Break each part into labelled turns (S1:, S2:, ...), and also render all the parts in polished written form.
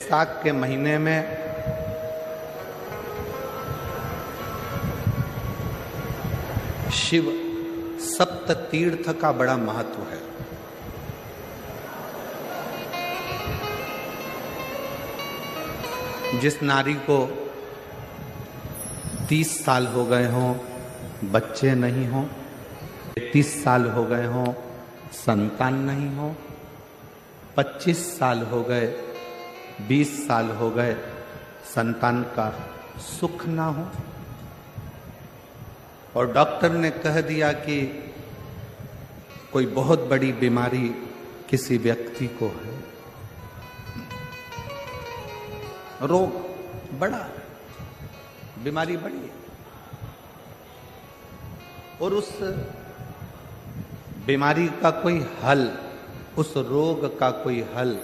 S1: वैशाख के महीने में शिव सप्त तीर्थ का बड़ा महत्व है। जिस नारी को 30 साल हो गए हों, बच्चे नहीं हों, 30 साल हो गए हों, संतान नहीं हो, 25 साल हो गए, 20 साल हो गए, संतान का सुख ना हो, और डॉक्टर ने कह दिया कि कोई बहुत बड़ी बीमारी किसी व्यक्ति को है, रोग बड़ा है, बीमारी बड़ी है, और उस बीमारी का कोई हल, उस रोग का कोई हल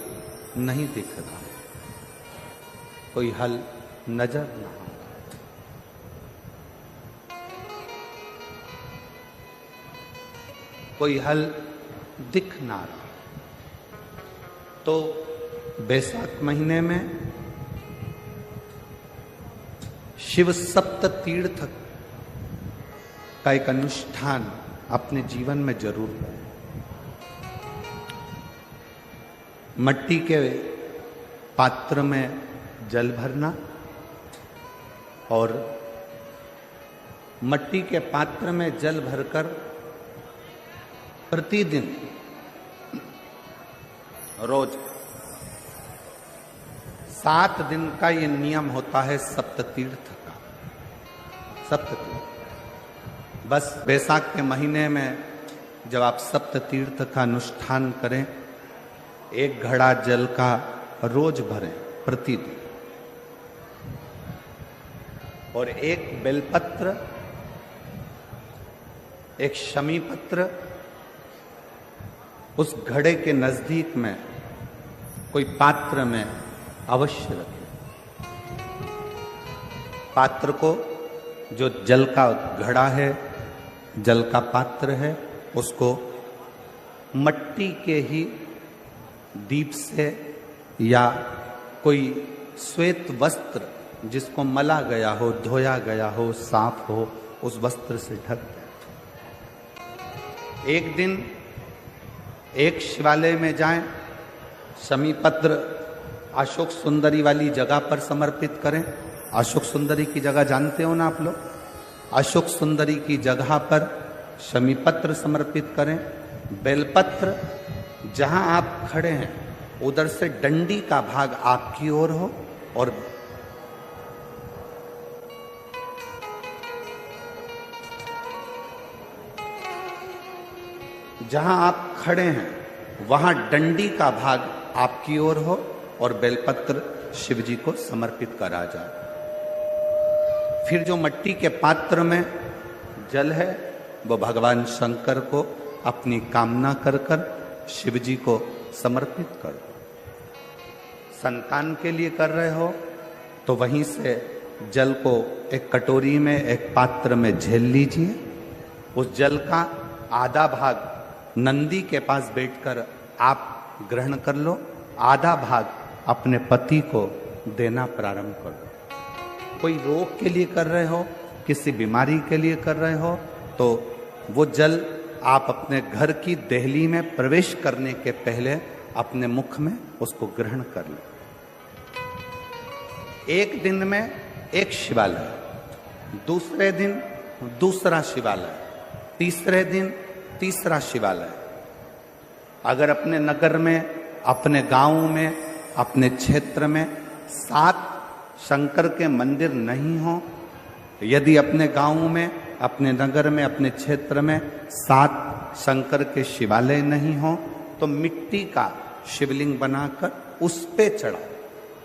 S1: नहीं दिख रहा, कोई हल नजर ना आता। कोई हल दिख ना रहा। तो वैशाख महीने में शिव सप्त तीर्थ का एक अनुष्ठान अपने जीवन में जरूर करें। मट्टी के पात्र में जल भरना और मट्टी के पात्र में जल भरकर प्रतिदिन रोज 7 दिन का ये नियम होता है सप्ततीर्थ का। सप्ततीर्थ बस वैशाख के महीने में जब आप सप्ततीर्थ का अनुष्ठान करें, 1 घड़ा जल का रोज भरें प्रतिदिन, और 1 बेलपत्र, 1 शमी पत्र उस घड़े के नजदीक में कोई पात्र में अवश्य रखें। पात्र को, जो जल का घड़ा है, जल का पात्र है, उसको मट्टी के ही दीप से या कोई श्वेत वस्त्र जिसको मला गया हो, धोया गया हो, साफ हो, उस वस्त्र से ढक दें। एक दिन एक शिवालय में जाएं, शमी पत्र अशोक सुंदरी वाली जगह पर समर्पित करें। अशोक सुंदरी की जगह जानते हो ना आप लोग? अशोक सुंदरी की जगह पर शमी पत्र समर्पित करें। बेलपत्र जहां आप खड़े हैं उधर से डंडी का भाग आपकी ओर हो, और जहां आप खड़े हैं वहां डंडी का भाग आपकी ओर हो, और बेलपत्र शिव जी को समर्पित करा जाए। फिर जो मट्टी के पात्र में जल है वो भगवान शंकर को अपनी कामना कर कर शिव जी को समर्पित कर दो। संतान के लिए कर रहे हो तो वहीं से जल को एक कटोरी में, एक पात्र में झेल लीजिए। उस जल का आधा भाग नंदी के पास बैठकर आप ग्रहण कर लो, आधा भाग अपने पति को देना प्रारंभ कर दो। कोई रोग के लिए कर रहे हो, किसी बीमारी के लिए कर रहे हो, तो वो जल आप अपने घर की देहली में प्रवेश करने के पहले अपने मुख में उसको ग्रहण कर लो। एक दिन में एक शिवालय, दूसरे दिन दूसरा शिवालय, तीसरे दिन तीसरा शिवालय। अगर अपने नगर में, अपने गांव में, अपने क्षेत्र में 7 शंकर के मंदिर नहीं हो, यदि अपने गांव में, अपने नगर में, अपने क्षेत्र में 7 शंकर के शिवालय नहीं हो, तो मिट्टी का शिवलिंग बनाकर उस पे चढ़ाओ,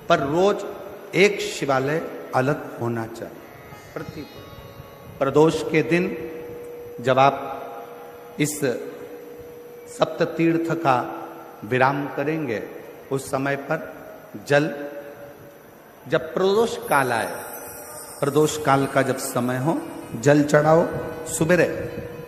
S1: पर रोज एक शिवालय अलग होना चाहिए। प्रतिदिन प्रदोष के दिन जब आप इस सप्त तीर्थ का विराम करेंगे, उस समय पर जल, जब प्रदोष काल आए, प्रदोष काल का जब समय हो जल चढ़ाओ सुबेरे,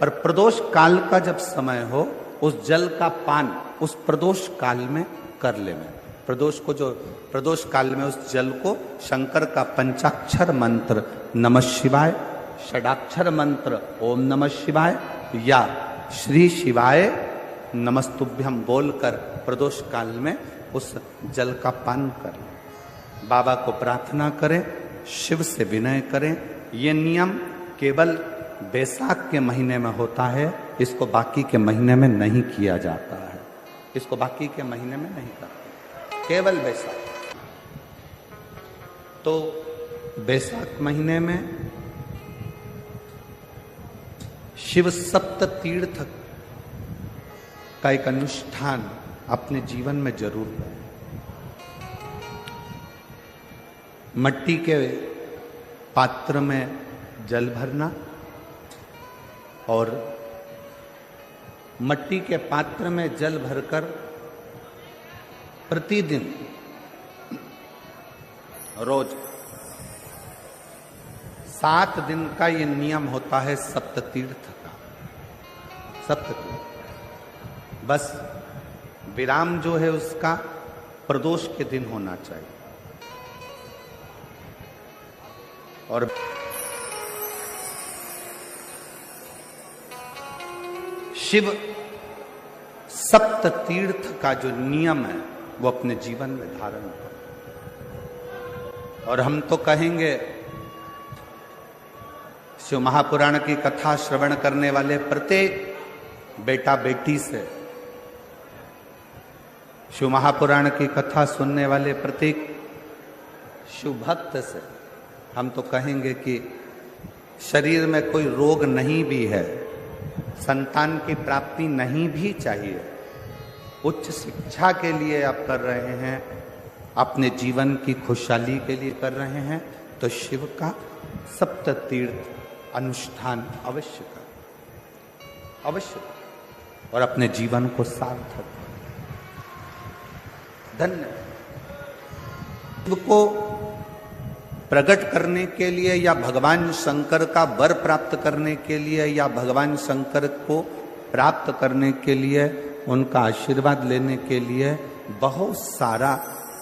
S1: पर प्रदोष काल का जब समय हो उस जल का पान उस प्रदोष काल में कर लेना। प्रदोष को जो प्रदोष काल में उस जल को शंकर का पंचाक्षर मंत्र नमः शिवाय, षडाक्षर मंत्र ओम नमः शिवाय या श्री शिवाय नमस्तुभ्यम बोलकर प्रदोष काल में उस जल का पान करें। बाबा को प्रार्थना करें, शिव से विनय करें। ये नियम केवल बैसाख के महीने में होता है, इसको बाकी के महीने में नहीं किया जाता है। इसको बाकी के महीने में नहीं करते, केवल बैसाख। तो बैसाख महीने में शिव सप्त तीर्थ का एक अनुष्ठान अपने जीवन में जरूर करें। मट्टी के पात्र में जल भरना और मट्टी के पात्र में जल भरकर प्रतिदिन रोज 7 दिन का ये नियम होता है सप्ततीर्थ का। सप्ततीर्थ बस विराम जो है उसका प्रदोष के दिन होना चाहिए। और शिव सप्त तीर्थ का जो नियम है वो अपने जीवन में धारण करें। और हम तो कहेंगे शिव महापुराण की कथा श्रवण करने वाले प्रत्येक बेटा बेटी से, शिव महापुराण की कथा सुनने वाले प्रत्येक शिव भक्त से हम तो कहेंगे कि शरीर में कोई रोग नहीं भी है, संतान की प्राप्ति नहीं भी चाहिए, उच्च शिक्षा के लिए आप कर रहे हैं, अपने जीवन की खुशहाली के लिए कर रहे हैं, तो शिव का सप्त तीर्थ अनुष्ठान अवश्य करें, अवश्य करें और अपने जीवन को सार्थक करें। धन्य शिव को प्रकट करने के लिए या भगवान शंकर का वर प्राप्त करने के लिए या भगवान शंकर को प्राप्त करने के लिए, उनका आशीर्वाद लेने के लिए बहुत सारा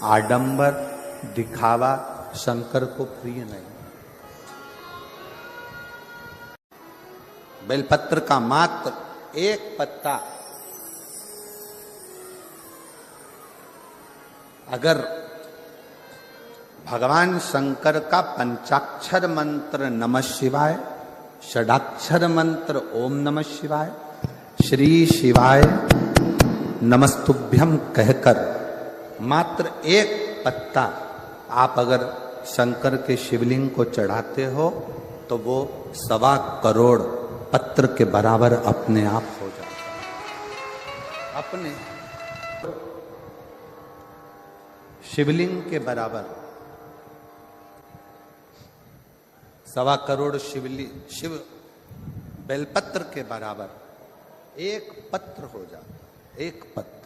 S1: आडंबर दिखावा शंकर को प्रिय नहीं। बेलपत्र का मात्र एक पत्ता अगर भगवान शंकर का पंचाक्षर मंत्र नमः शिवाय, षडाक्षर मंत्र ओम नमः शिवाय, श्री शिवाय नमस्तुभ्यम कहकर मात्र एक पत्ता आप अगर शंकर के शिवलिंग को चढ़ाते हो तो वो 1.25 करोड़ पत्र के बराबर अपने आप हो जाता है। अपने शिवलिंग के बराबर 1.25 करोड़ शिव बेलपत्र के बराबर एक पत्र हो जाता, एक पत्र।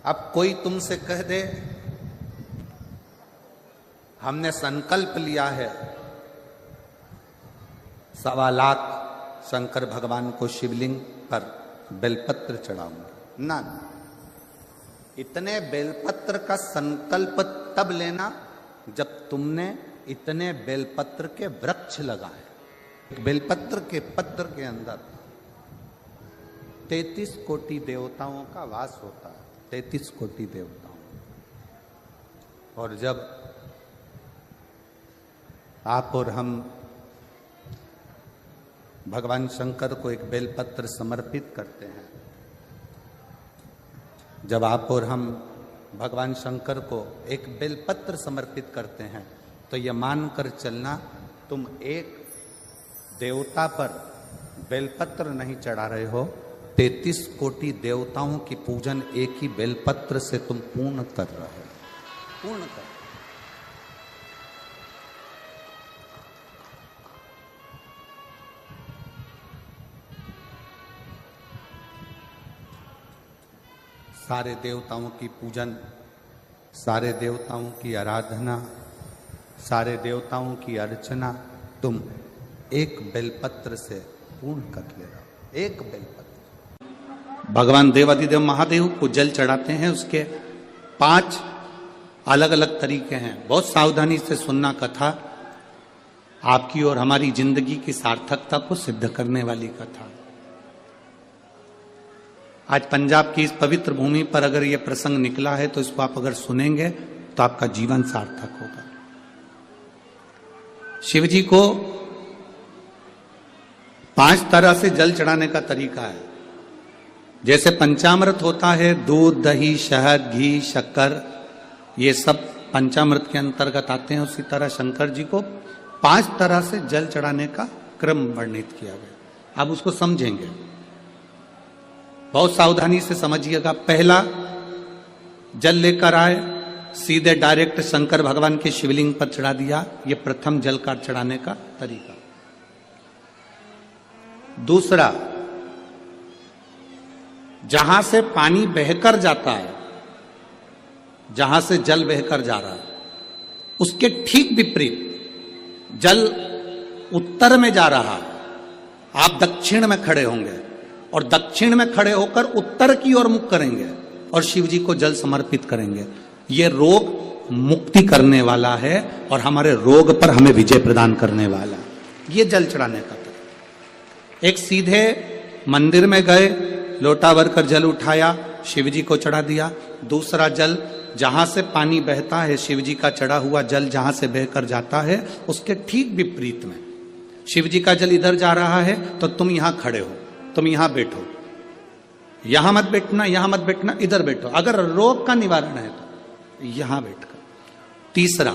S1: अब कोई तुमसे कह दे हमने संकल्प लिया है 1.25 लाख शंकर भगवान को शिवलिंग पर बेलपत्र चढ़ाऊंगा, ना, इतने बेलपत्र का संकल्प तब लेना जब तुमने इतने बेलपत्र के वृक्ष लगाए। बेलपत्र के पत्र के अंदर 33 कोटि देवताओं का वास होता है, 33 कोटि देवताओं। और जब आप और हम भगवान शंकर को एक बेलपत्र समर्पित करते हैं, जब आप और हम भगवान शंकर को एक बेलपत्र समर्पित करते हैं, तो यह मानकर चलना तुम एक देवता पर बेलपत्र नहीं चढ़ा रहे हो, 33 कोटि देवताओं की पूजन एक ही बेलपत्र से तुम पूर्ण कर रहे हो, पूर्ण कर। सारे देवताओं की पूजन, सारे देवताओं की आराधना, सारे देवताओं की अर्चना तुम एक बेलपत्र से पूर्ण कर ले रहे हो, एक बेलपत्र। भगवान देवाधिदेव महादेव को जल चढ़ाते हैं, उसके 5 अलग अलग तरीके हैं। बहुत सावधानी से सुनना कथा, आपकी और हमारी जिंदगी की सार्थकता को सिद्ध करने वाली कथा। आज पंजाब की इस पवित्र भूमि पर अगर यह प्रसंग निकला है तो इसको आप अगर सुनेंगे तो आपका जीवन सार्थक होगा। शिव जी को 5 तरह से जल चढ़ाने का तरीका है। जैसे पंचामृत होता है, दूध, दही, शहद, घी, शक्कर, ये सब पंचामृत के अंतर्गत आते हैं, उसी तरह शंकर जी को 5 तरह से जल चढ़ाने का क्रम वर्णित किया गया। आप उसको समझेंगे, बहुत सावधानी से समझिएगा। पहला, जल लेकर आए, सीधे डायरेक्ट शंकर भगवान के शिवलिंग पर चढ़ा दिया, यह प्रथम जल का चढ़ाने का तरीका। दूसरा, जहां से पानी बहकर जाता है, जहां से जल बहकर जा रहा है, उसके ठीक विपरीत जल उत्तर में जा रहा है, आप दक्षिण में खड़े होंगे और दक्षिण में खड़े होकर उत्तर की ओर मुख करेंगे और शिव जी को जल समर्पित करेंगे। यह रोग मुक्ति करने वाला है और हमारे रोग पर हमें विजय प्रदान करने वाला। यह जल चढ़ाने का तरीका। एक, सीधे मंदिर में गए, लोटा भरकर जल उठाया, शिव जी को चढ़ा दिया। दूसरा, जल जहां से पानी बहता है, शिव जी का चढ़ा हुआ जल जहां से बहकर जाता है, उसके ठीक विपरीत में शिव जी का जल इधर जा रहा है तो तुम यहां खड़े हो, तुम यहां बैठो, यहां मत बैठना, यहां मत बैठना, इधर बैठो। अगर रोग का निवारण है तो यहां बैठकर। तीसरा,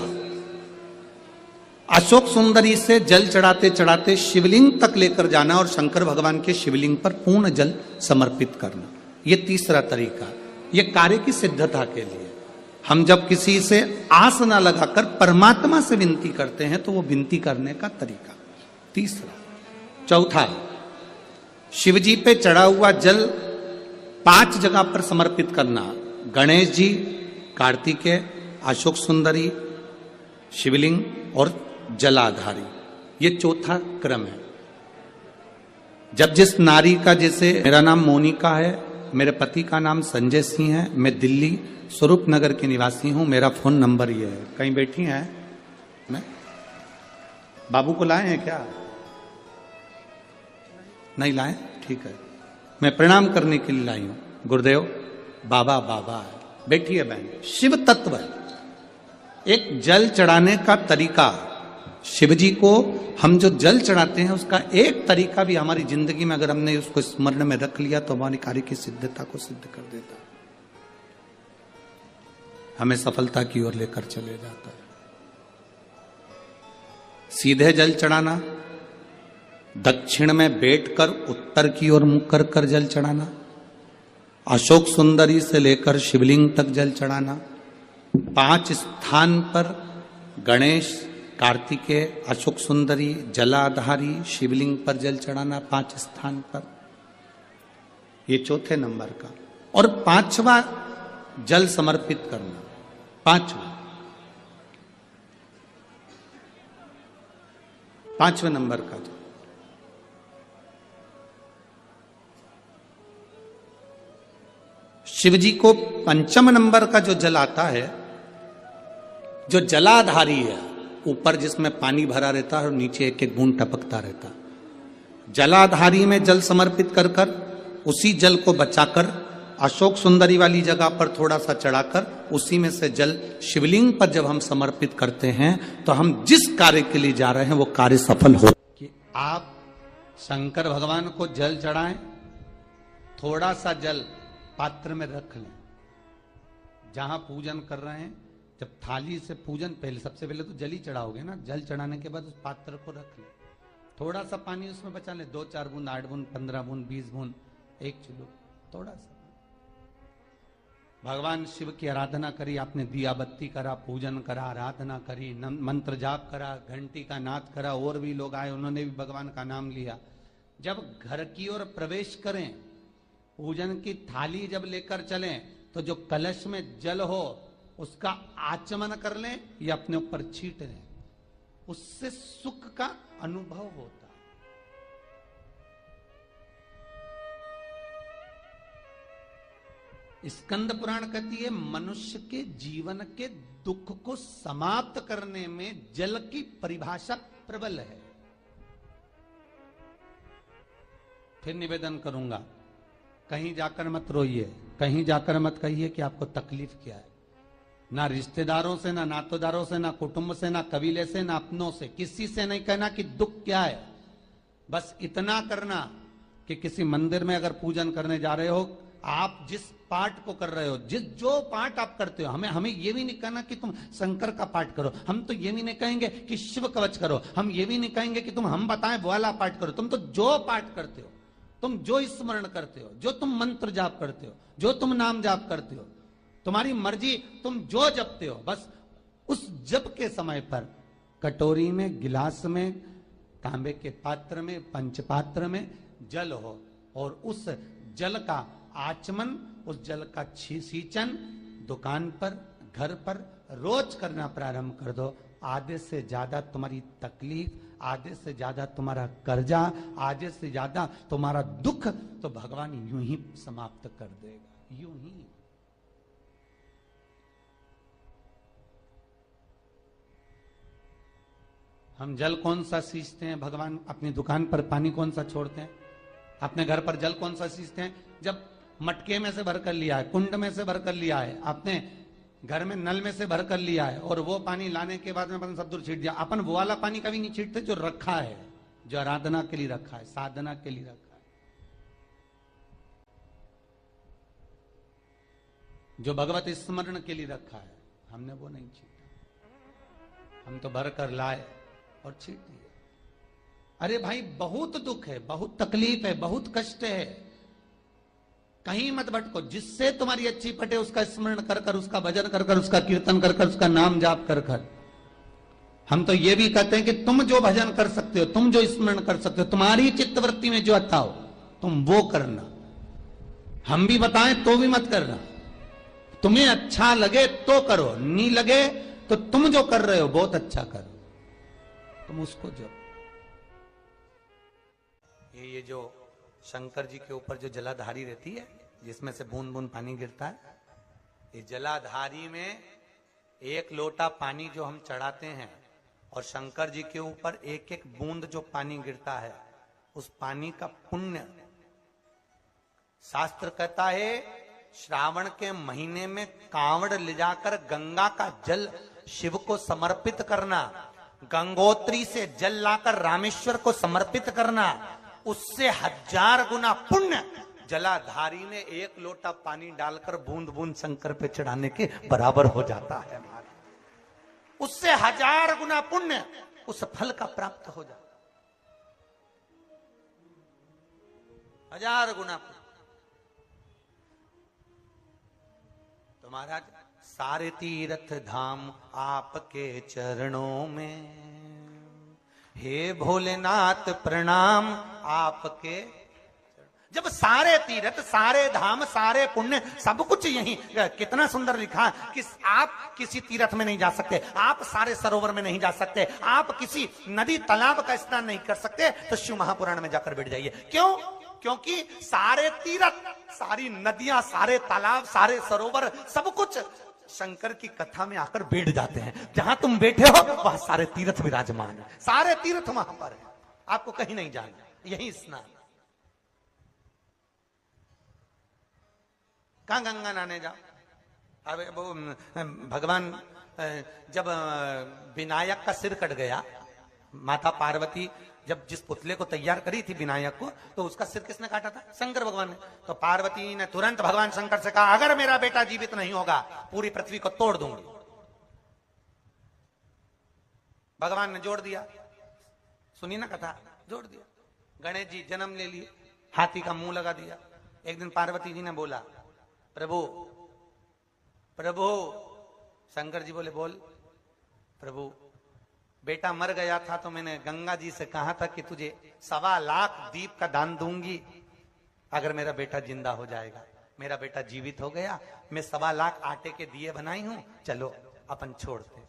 S1: अशोक सुंदरी से जल चढ़ाते चढ़ाते शिवलिंग तक लेकर जाना और शंकर भगवान के शिवलिंग पर पूर्ण जल समर्पित करना। यह तीसरा तरीका। यह कार्य की सिद्धता के लिए। हम जब किसी से आस ना लगाकर परमात्मा से विनती करते हैं तो वो विनती करने का तरीका। तीसरा। चौथा, शिव जी पे चढ़ा हुआ जल 5 जगह पर समर्पित करना। गणेश जी, कार्तिकेय, अशोक सुंदरी, शिवलिंग और जलाधारी। ये चौथा क्रम है। जब जिस नारी का, जैसे मेरा नाम मोनिका है, मेरे पति का नाम संजय सिंह है, मैं दिल्ली स्वरूप नगर की निवासी हूं, मेरा फोन नंबर ये है। कहीं बैठी हैं? मैं बाबू को लाए हैं क्या? नहीं लाए? ठीक है, मैं प्रणाम करने के लिए लाई हूं। गुरुदेव, बाबा बाबा है। बैठी है बहन। शिव तत्व है। एक जल चढ़ाने का तरीका, शिव जी को हम जो जल चढ़ाते हैं उसका एक तरीका भी हमारी जिंदगी में अगर हमने उसको स्मरण में रख लिया तो हमारी कार्य की सिद्धता को सिद्ध कर देता है, हमें सफलता की ओर लेकर चले जाता है। सीधे जल चढ़ाना, दक्षिण में बैठकर उत्तर की ओर मुख कर कर जल चढ़ाना, अशोक सुंदरी से लेकर शिवलिंग तक जल चढ़ाना, 5 स्थान पर गणेश, कार्तिकेय, अशोक सुंदरी, जलाधारी, शिवलिंग पर जल चढ़ाना 5 स्थान पर। ये चौथे नंबर का। और 5वां जल समर्पित करना। 5वें नंबर का जल। शिव जी को 5म नंबर का जो जल आता है, जो जलाधारी है, ऊपर जिसमें पानी भरा रहता है और नीचे एक एक बूंद टपकता रहता है। जलाधारी में जल समर्पित कर कर उसी जल को बचाकर अशोक सुंदरी वाली जगह पर थोड़ा सा चढ़ाकर उसी में से जल शिवलिंग पर जब हम समर्पित करते हैं तो हम जिस कार्य के लिए जा रहे हैं वो कार्य सफल हो। कि आप शंकर भगवान को जल चढ़ाएं, थोड़ा सा जल पात्र में रख लें। जहां पूजन कर रहे हैं, जब थाली से पूजन, पहले सबसे पहले तो जल ही चढ़ाओगे ना, जल चढ़ाने के बाद उस पात्र को रख लें, थोड़ा सा पानी उसमें बचा लें, 2-4 बूंद, 8 बूंद, 15 बूंद, 20 बूंद, 1 चुल्लू, थोड़ा सा। भगवान शिव की आराधना करी, आपने दिया बत्ती करा, पूजन करा, आराधना करी, मंत्र जाप करा, घंटी का नाद करा, और भी लोग आए, उन्होंने भी भगवान का नाम लिया। जब घर की ओर प्रवेश करें, पूजन की थाली जब लेकर चलें, तो जो कलश में जल हो उसका आचमन कर लें या अपने ऊपर छीट लें, उससे सुख का अनुभव होता। स्कंद पुराण कहती है मनुष्य के जीवन के दुख को समाप्त करने में जल की परिभाषा प्रबल है। फिर निवेदन करूंगा, कहीं जाकर मत रोइए, कहीं जाकर मत कहिए कि आपको तकलीफ क्या है। ना रिश्तेदारों से, ना नातेदारों से, ना कुटुंब से, ना कबीले से, ना अपनों से, किसी से नहीं कहना कि दुख क्या है। बस इतना करना कि किसी मंदिर में अगर पूजन करने जा रहे हो, आप जिस पाठ को कर रहे हो, जो पाठ आप करते हो, हमें ये भी नहीं कहना कि तुम शंकर का पाठ करो, हम तो ये भी नहीं कहेंगे कि शिव कवच करो, हम ये भी नहीं कहेंगे कि तुम हम बताएं वो वाला पाठ करो। तुम तो जो पाठ करते हो, तुम जो स्मरण करते हो, जो तुम मंत्र जाप करते हो, जो तुम नाम जाप करते हो, तुम्हारी मर्जी, तुम जो जपते हो, बस उस जप के समय पर कटोरी में, गिलास में, तांबे के पात्र में, पंचपात्र में जल हो और उस जल का आचमन, उस जल का सींचन दुकान पर, घर पर रोज करना प्रारंभ कर दो। आधे से ज्यादा तुम्हारी तकलीफ, आधे से ज्यादा तुम्हारा कर्जा, आधे से ज्यादा तुम्हारा दुख तो भगवान यूं ही समाप्त कर देगा, यूं ही। हम जल कौन सा सींचते हैं, भगवान अपनी दुकान पर पानी कौन सा छोड़ते हैं, अपने घर पर जल कौन सा सींचते हैं। जब मटके में से भरकर लिया है, कुंड में से भरकर लिया है, अपने घर में नल में से भरकर लिया है, और वो पानी लाने के बाद में अपन सब दूर छीट दिया। अपन वो वाला पानी कभी नहीं छीटते जो रखा है, जो आराधना के लिए रखा है, साधना के लिए रखा है, जो भगवत स्मरण के लिए रखा है, हमने वो नहीं छीटा। हम तो भरकर लाए और छीट दिए। अरे भाई, बहुत दुख है, बहुत तकलीफ है, बहुत कष्ट है, कहीं मत भटको। जिससे तुम्हारी अच्छी पटे उसका स्मरण कर कर, उसका भजन कर कर, उसका कीर्तन कर कर, उसका नाम जाप कर कर। हम तो ये भी कहते हैं कि तुम जो भजन कर सकते हो, तुम जो स्मरण कर सकते हो, तुम्हारी चित्तवृत्ति में जो आता हो तुम वो करना। हम भी बताएं तो भी मत करना। तुम्हें अच्छा लगे तो करो, नहीं लगे तो तुम जो कर रहे हो बहुत अच्छा करो, तुम उसको जो। ये जो शंकर जी के ऊपर जो जलाधारी रहती है, जिसमें से बूंद बूंद पानी गिरता है, ये जलाधारी में एक लोटा पानी जो हम चढ़ाते हैं और शंकर जी के ऊपर एक एक बूंद जो पानी गिरता है, उस पानी का पुण्य, शास्त्र कहता है श्रावण के महीने में कांवड़ ले जाकर गंगा का जल शिव को समर्पित करना, गंगोत्री से जल लाकर रामेश्वर को समर्पित करना, उससे 1000 गुना पुण्य जलाधारी में एक लोटा पानी डालकर बूंद बूंद शंकर पे चढ़ाने के बराबर हो जाता है। उससे 1000 गुना पुण्य उस फल का प्राप्त हो जाता, 1000 गुना पुण्य। तो महाराज, सारे तीर्थ धाम आपके चरणों में, हे भोलेनाथ प्रणाम आपके। जब सारे तीर्थ, सारे धाम, सारे पुण्य, सब कुछ यही, कितना सुंदर लिखा कि आप किसी तीर्थ में नहीं जा सकते, आप सारे सरोवर में नहीं जा सकते, आप किसी नदी तालाब का स्नान नहीं कर सकते, तो शिव महापुराण में जाकर बैठ जाइए। क्यों? क्योंकि सारे तीर्थ, सारी नदियां, सारे तालाब, सारे सरोवर, सब कुछ शंकर की कथा में आकर बैठ जाते हैं। जहां तुम बैठे हो वहां सारे तीर्थ विराजमान है, सारे तीर्थ वहां पर है, आपको कहीं नहीं जाना, यही स्नान। कहां गंगा नहाने जाओ? अब वो भगवान जब विनायक का सिर कट गया, माता पार्वती जब जिस पुतले को तैयार करी थी विनायक को, तो उसका सिर किसने काटा था? शंकर भगवान ने। तो पार्वती ने तुरंत भगवान शंकर से कहा, अगर मेरा बेटा जीवित नहीं होगा पूरी पृथ्वी को तोड़ दूंगी। भगवान ने जोड़ दिया, सुनी ना कथा, जोड़ दिया। गणेश जी जन्म ले लिए, हाथी का मुंह लगा दिया। एक दिन पार्वती जी ने बोला, प्रभु प्रभु, शंकर जी बोले, बोल। प्रभु, बेटा मर गया था तो मैंने गंगा जी से कहा था कि तुझे 1.25 लाख दीप का दान दूंगी अगर मेरा बेटा जिंदा हो जाएगा। मेरा बेटा जीवित हो गया, मैं 1.25 लाख आटे के दिए बनाई हूं, चलो अपन छोड़ते।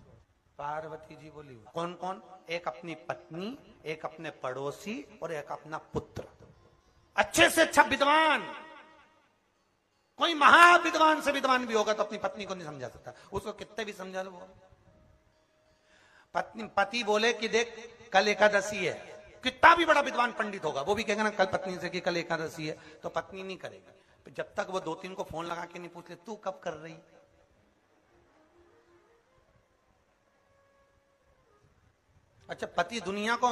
S1: पार्वती जी बोली, कौन कौन? एक अपनी पत्नी, एक अपने पड़ोसी और एक अपना पुत्र, अच्छे से अच्छा विद्वान। कोई महाविद्वान से विद्वान भी होगा तो अपनी पत्नी को नहीं समझा सकता, उसको कितने भी समझा लो। पति बोले कि देख कल एकादशी है, कितना भी बड़ा विद्वान पंडित होगा वो भी कहेगा ना कल पत्नी से कि कल एकादशी है, तो पत्नी नहीं करेगी जब तक वो 2-3 को फोन लगा के नहीं पूछ ले तू कब कर रही। अच्छा, पति दुनिया को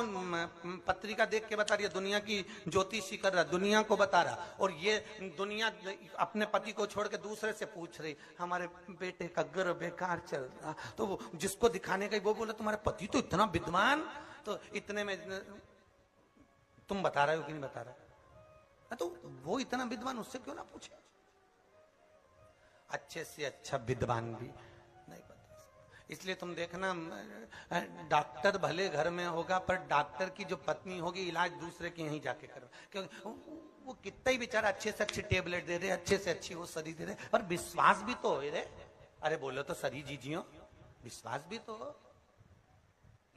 S1: पत्रिका देख के बता रही है, दुनिया की ज्योतिषी कर रहा, दुनिया को बता रहा, और ये दुनिया अपने पति को छोड़ के दूसरे से पूछ रही हमारे बेटे का गर्भ बेकार चल रहा, तो वो जिसको दिखाने का वो बोला तुम्हारे पति तो इतना विद्वान, तो इतने में तुम बता रहे हो कि नहीं बता रहा, तो वो इतना विद्वान उससे क्यों ना पूछे। अच्छे से अच्छा विद्वान भी नहीं पता। इसलिए तुम देखना डॉक्टर भले घर में होगा पर डॉक्टर की जो पत्नी होगी इलाज दूसरे के यहीं जाके करो, क्योंकि वो कितना ही बेचारा अच्छे से अच्छी टेबलेट दे रहे, अच्छे से अच्छी वो सरी दे रहे, पर विश्वास भी तो हो रे। अरे बोलो तो सरी जीजियो, विश्वास भी तो हो,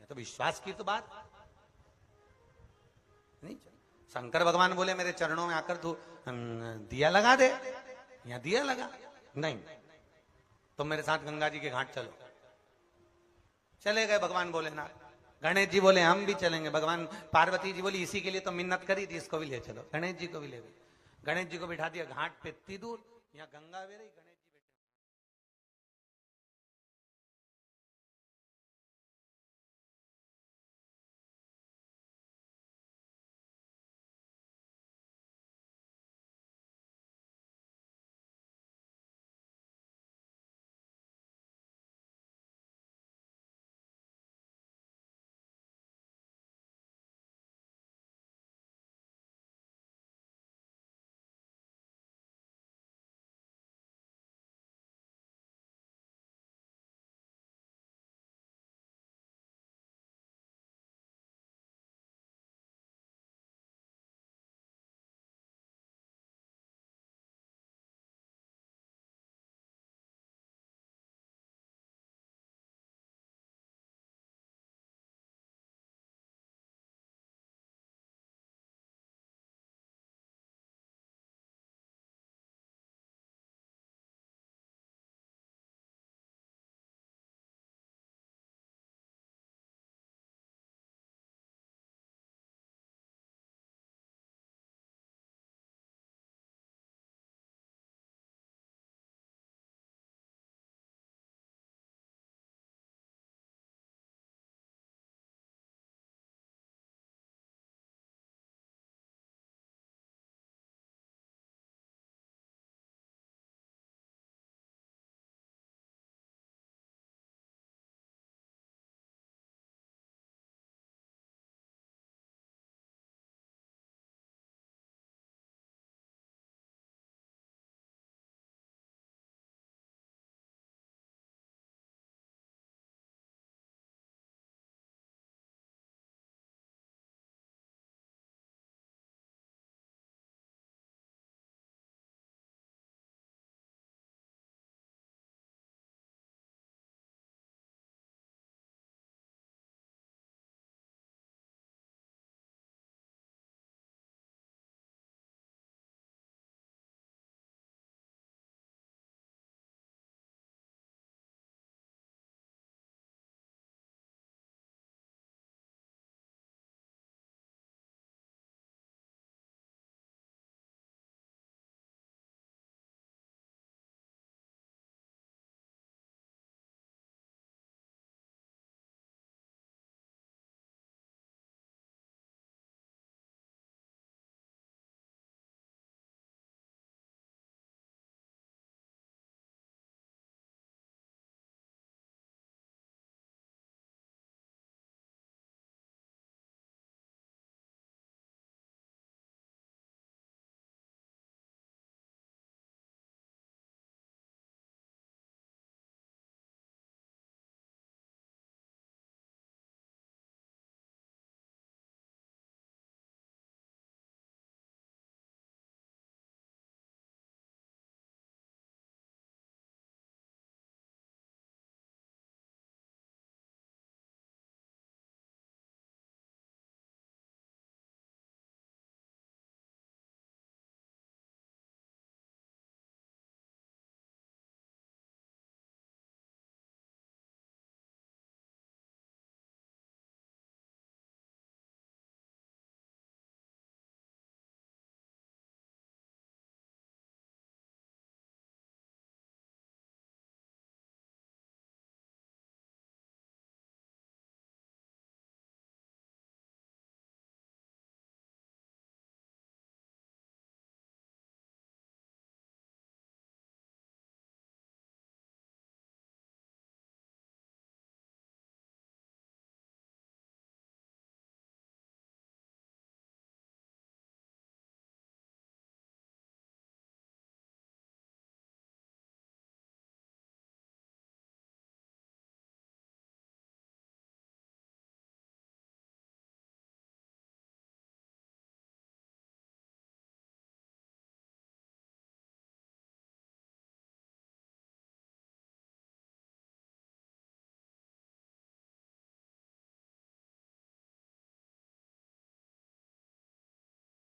S1: तो विश्वास की तो बात नहीं। शंकर भगवान बोले मेरे चरणों में आकर तू दिया लगा दे, या दिया लगा नहीं, तुम मेरे साथ गंगा जी के घाट चलो। चले गए भगवान भोलेनाथ। गणेश जी बोले हम भी चलेंगे। भगवान पार्वती जी बोली इसी के लिए तो मिन्नत करी थी, इसको भी ले चलो। गणेश जी को भी ले गए, गणेश जी को बिठा दिया घाट पे, इतनी दूर यहाँ गंगा बह रही, गणेश